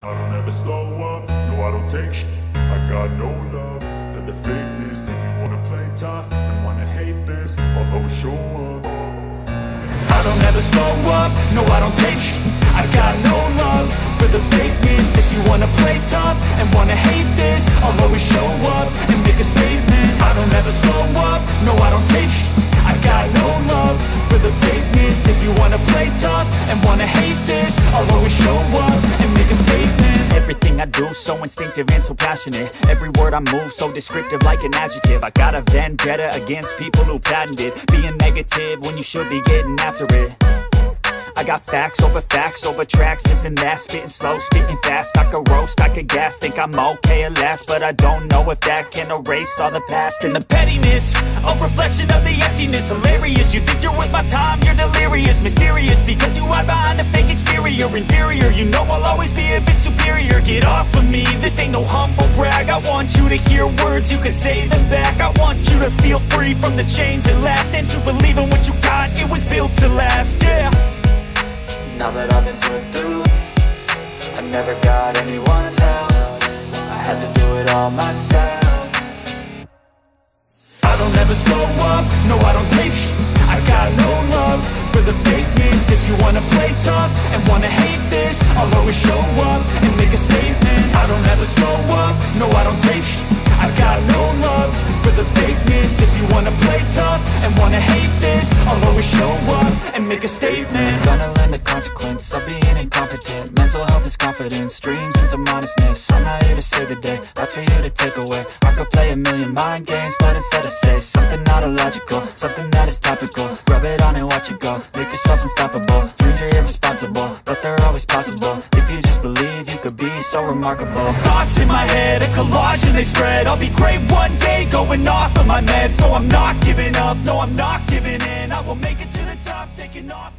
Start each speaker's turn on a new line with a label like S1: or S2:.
S1: I don't ever slow up, no I don't take sh**. I got no love for the fakeness. If you wanna play tough and wanna hate this, I'll always show up. I don't ever slow up, no I don't take sh**. I got no love for the fakeness. If you wanna play tough and wanna hate this, I'll always show up and make a statement. I don't ever slow up, no I don't take sh**. I got no love for the fakeness. If you wanna play tough and wanna hate this, I'll always show up and make a statement.
S2: Everything I do so instinctive and so passionate. Every word I move so descriptive like an adjective. I got a vendetta against people who patented being negative when you should be getting after it. I got facts over tracks, this and that. Spitting slow, spitting fast, I could roast, I could gas. Think I'm okay at last, but I don't know if that can erase all the past. And the pettiness, a reflection of the emptiness. Hilarious, you think you're worth my time, you're delirious. Mysterious, because you hide behind a fake exterior. Inferior, you know I'll always be a bit superior. Get off of me, this ain't no humble brag. I want you to hear words, you can say them back. I want you to feel free from the chains that last, and to believe in what you got, it was built to last, yeah.
S3: Now that I've been put through, I never got anyone's help. I had to do it all myself.
S1: I don't ever slow up, no I don't take sh**. I got no love for the fakeness. If you wanna play tough and wanna hate this, I'll always show up and make a statement. I don't ever slow up, no I don't take sh**. I got no love for the fakeness. If you wanna play tough and wanna hate this, I'll always show up and make a statement.
S3: Gonna learn the consequence of being incompetent. Mental health is confidence, dreams and some honestness. I'm not here to save the day, that's for you to take away. I could play a million mind games, but instead I say something not illogical, something that is topical. Rub it on and watch it go, make yourself unstoppable. Dreams are irresponsible, but they're always possible. If you just believe, you could be so remarkable.
S2: Thoughts in my head, a collage and they spread. I'll be great one day, going off of my meds. No, I'm not giving up, no, I'm not giving in. I will make it to the top, taking off.